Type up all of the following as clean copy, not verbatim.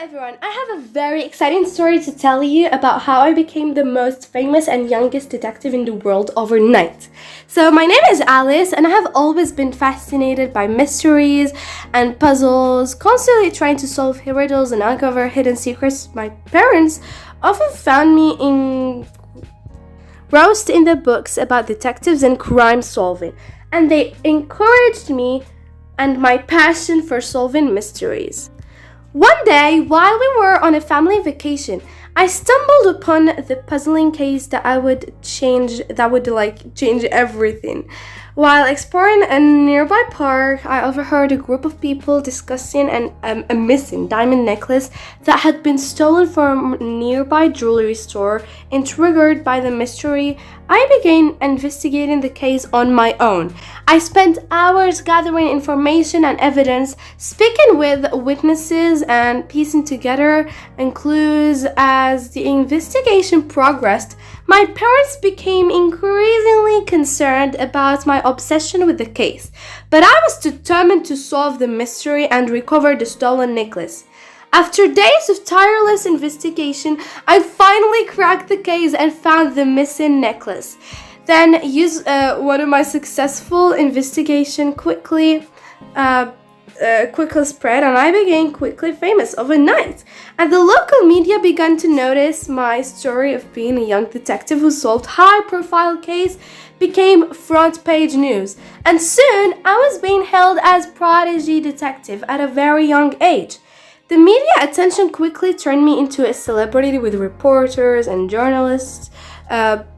everyone, I have a very exciting story to tell you about how I became the most famous and youngest detective in the world overnight. So my name is Alice and I have always been fascinated by mysteries and puzzles, constantly trying to solve riddles and uncover hidden secrets. My parents often found me engrossed in the books about detectives and crime solving, and they encouraged me and my passion for solving mysteries. One day, while we were on a family vacation, I stumbled upon the puzzling case that would change everything. While exploring a nearby park, I overheard a group of people discussing a missing diamond necklace that had been stolen from a nearby jewelry store. Intrigued by the mystery, I began investigating the case on my own. I spent hours gathering information and evidence, speaking with witnesses, and piecing together clues. As the investigation progressed, my parents became increasingly concerned about my obsession with the case, but I was determined to solve the mystery and recover the stolen necklace. After days of tireless investigation, I finally cracked the case and found the missing necklace. Then used one of my successful investigation quickly spread, and I became quickly famous overnight. And the local media began to notice my story of being a young detective who solved high-profile case became front-page news. And soon, I was being hailed as prodigy detective at a very young age. The media attention quickly turned me into a celebrity with reporters and journalists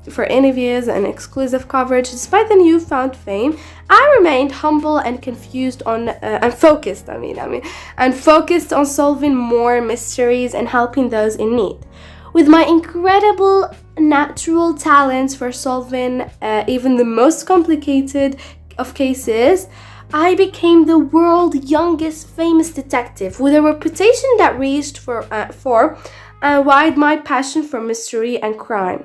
for interviews and exclusive coverage. Despite the newfound fame, I remained humble and focused on solving more mysteries and helping those in need. With my incredible natural talents for solving even the most complicated of cases, I became the world's youngest famous detective with a reputation that reached for wide my passion for mystery and crime.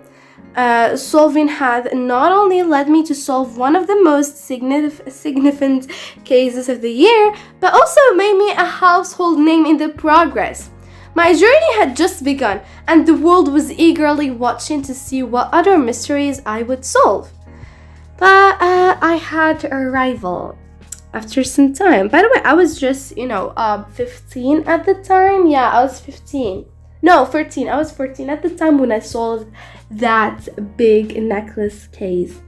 Solving had not only led me to solve one of the most significant cases of the year, but also made me a household name in the progress. My journey had just begun, and the world was eagerly watching to see what other mysteries I would solve. But I had a rival. After some time. By the way, I was just, 15 at the time. Yeah, I was 15. No, 13. I was 14 at the time when I solved that big necklace case.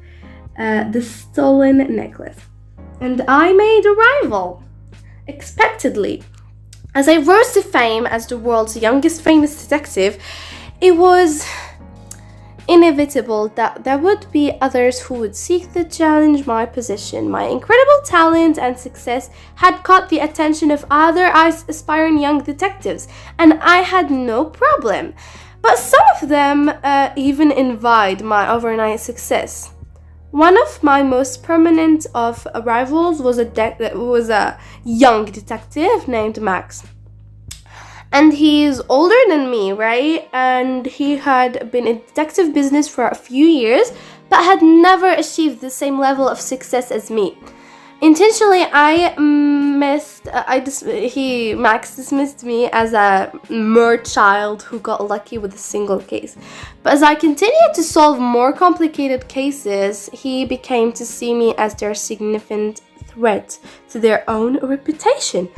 The stolen necklace. And I made a rival. Expectedly. As I rose to fame as the world's youngest famous detective, it was inevitable that there would be others who would seek to challenge my position. My incredible talent and success had caught the attention of other aspiring young detectives, and I had no problem. But some of them even envied my overnight success. One of my most permanent of rivals was a young detective named Max. And he's older than me, right? And he had been in detective business for a few years, but had never achieved the same level of success as me. Intentionally, Max dismissed me as a mere child who got lucky with a single case. But as I continued to solve more complicated cases, he became to see me as their significant threat to their own reputation.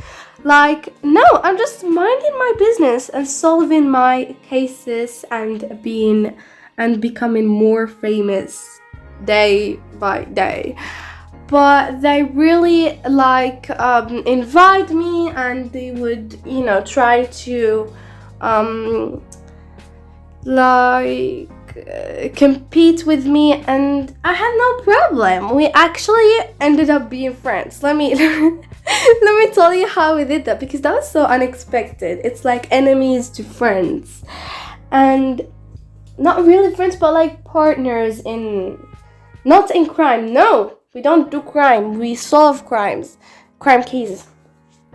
No, I'm just minding my business and solving my cases and becoming more famous day by day. But they really invite me, and they would, try to compete with me, and I had no problem. We actually ended up being friends. Let me tell you how we did that, because that was so unexpected. It's like enemies to friends, and not really friends, but like partners not in crime. No, we don't do crime. We solve crime cases.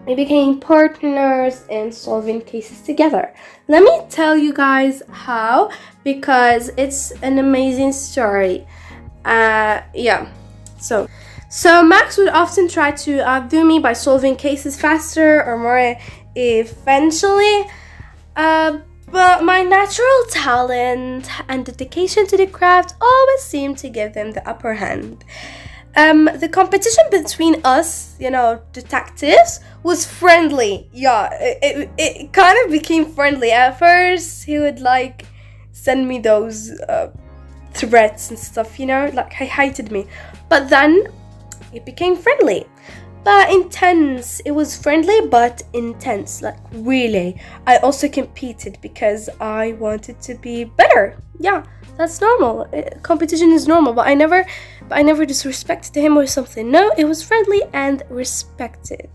We became partners in solving cases together. Let me tell you guys how, because it's an amazing story. So Max would often try to outdo me by solving cases faster or more eventually. But my natural talent and dedication to the craft always seemed to give them the upper hand. The competition between us, detectives, was friendly. Yeah, it kind of became friendly. At first, he would send me those threats and stuff, he hated me. But then it became friendly. But intense. It was friendly but intense, really. I also competed because I wanted to be better. Yeah, that's normal. Competition is normal, but I never disrespected him or something. No, it was friendly and respected.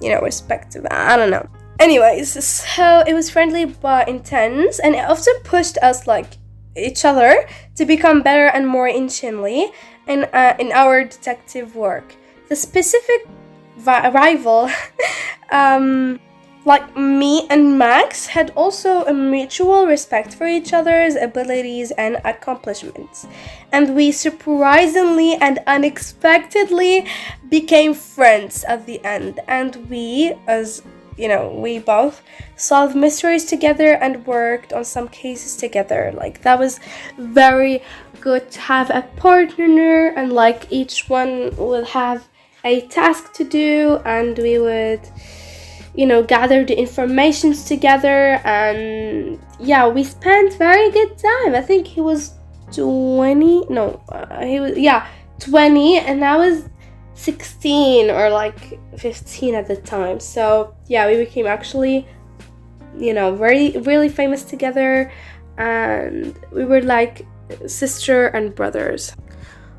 Respected. I don't know. Anyways, so it was friendly but intense, and it often pushed us each other to become better and more intentionally in our detective work. The specific rival, me and Max, had also a mutual respect for each other's abilities and accomplishments, and we surprisingly and unexpectedly became friends at the end. And we both solved mysteries together and worked on some cases together. That was very good to have a partner, and each one would have a task to do, and we would gather the informations together, and we spent very good time. I think he was 20 and I was 16 or 15 at the time. So we became actually very really famous together, and we were sister and brothers.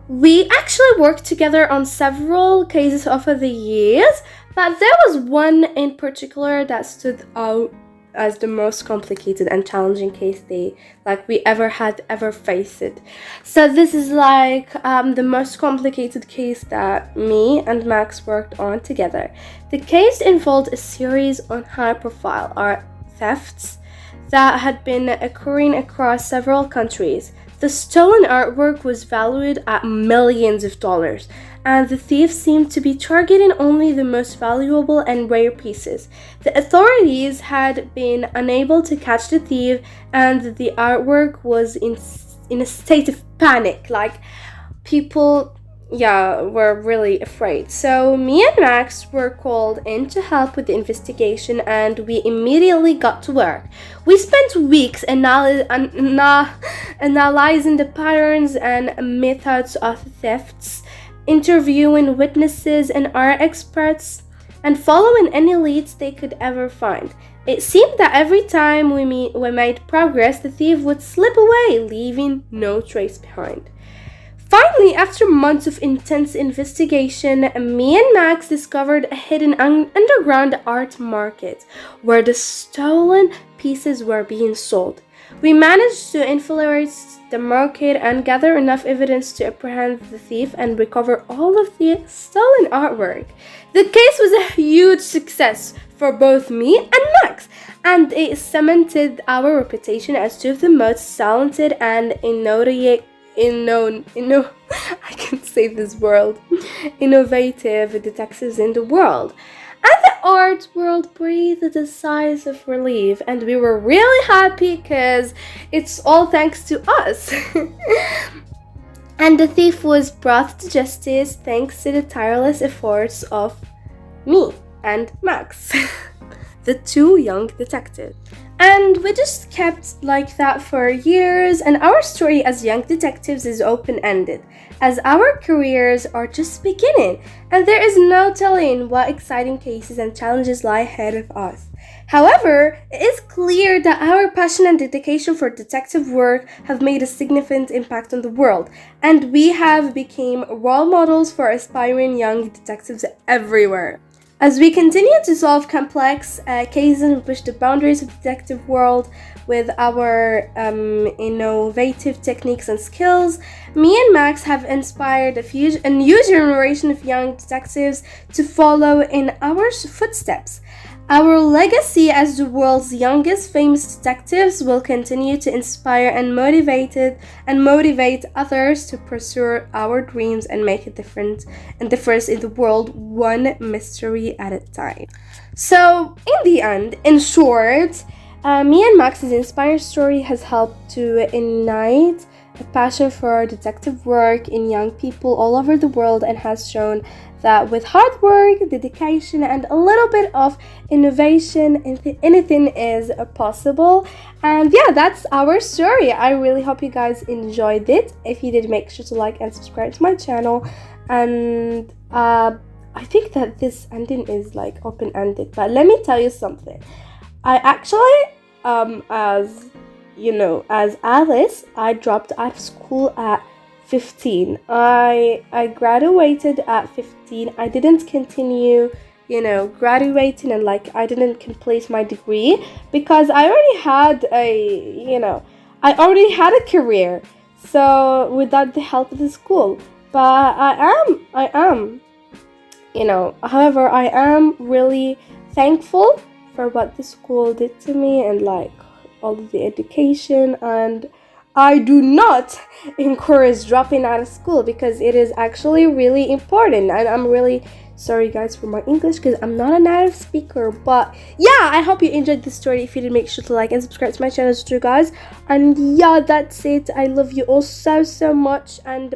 We actually worked together on several cases over the years, but there was one in particular that stood out as the most complicated and challenging case we ever faced it. So this is the most complicated case that me and Max worked on together. The case involved a series of high-profile art thefts that had been occurring across several countries. The stolen artwork was valued at millions of dollars, and the thieves seemed to be targeting only the most valuable and rare pieces. The authorities had been unable to catch the thief, and the artwork was in a state of panic. People were really afraid. So me and Max were called in to help with the investigation, and we immediately got to work. We spent weeks analyzing the patterns and methods of thefts, interviewing witnesses and art experts, and following any leads they could ever find. It seemed that every time we made progress, the thief would slip away, leaving no trace behind. Finally, after months of intense investigation, me and Max discovered a hidden underground art market where the stolen pieces were being sold. We managed to infiltrate the market and gather enough evidence to apprehend the thief and recover all of the stolen artwork. The case was a huge success for both me and Max, and it cemented our reputation as two of the most talented and I can't say this word, innovative detectives in the world. And the art world breathed a sigh of relief, and we were really happy because it's all thanks to us. And the thief was brought to justice thanks to the tireless efforts of me and Max, the two young detectives. And we just kept like that for years, and our story as young detectives is open-ended, as our careers are just beginning, and there is no telling what exciting cases and challenges lie ahead of us. However, it is clear that our passion and dedication for detective work have made a significant impact on the world, and we have become role models for aspiring young detectives everywhere. As we continue to solve complex cases and push the boundaries of the detective world with our innovative techniques and skills, me and Max have inspired a new generation of young detectives to follow in our footsteps. Our legacy as the world's youngest famous detectives will continue to inspire and motivate others to pursue our dreams and make a difference in the world, one mystery at a time. So, in the end, in short, Me and Max's inspired story has helped to ignite a passion for detective work in young people all over the world, and has shown that with hard work, dedication, and a little bit of innovation, anything is possible. And yeah, that's our story. I really hope you guys enjoyed it. If you did, make sure to like and subscribe to my channel. And I think that this ending is like open-ended, but let me tell you something. I actually, as you know, as Alice, I dropped out of school at 15. I graduated at 15. I didn't continue, graduating, and like I didn't complete my degree because I already had a career. So without the help of the school, but I am, however, I am really thankful for what the school did to me and like all of the education, and I do not encourage dropping out of school because it is actually really important. And I'm really sorry guys for my English because I'm not a native speaker, but yeah, I hope you enjoyed this story. If you did, make sure to like and subscribe to my channel too, guys. And yeah, that's it. I love you all so much, and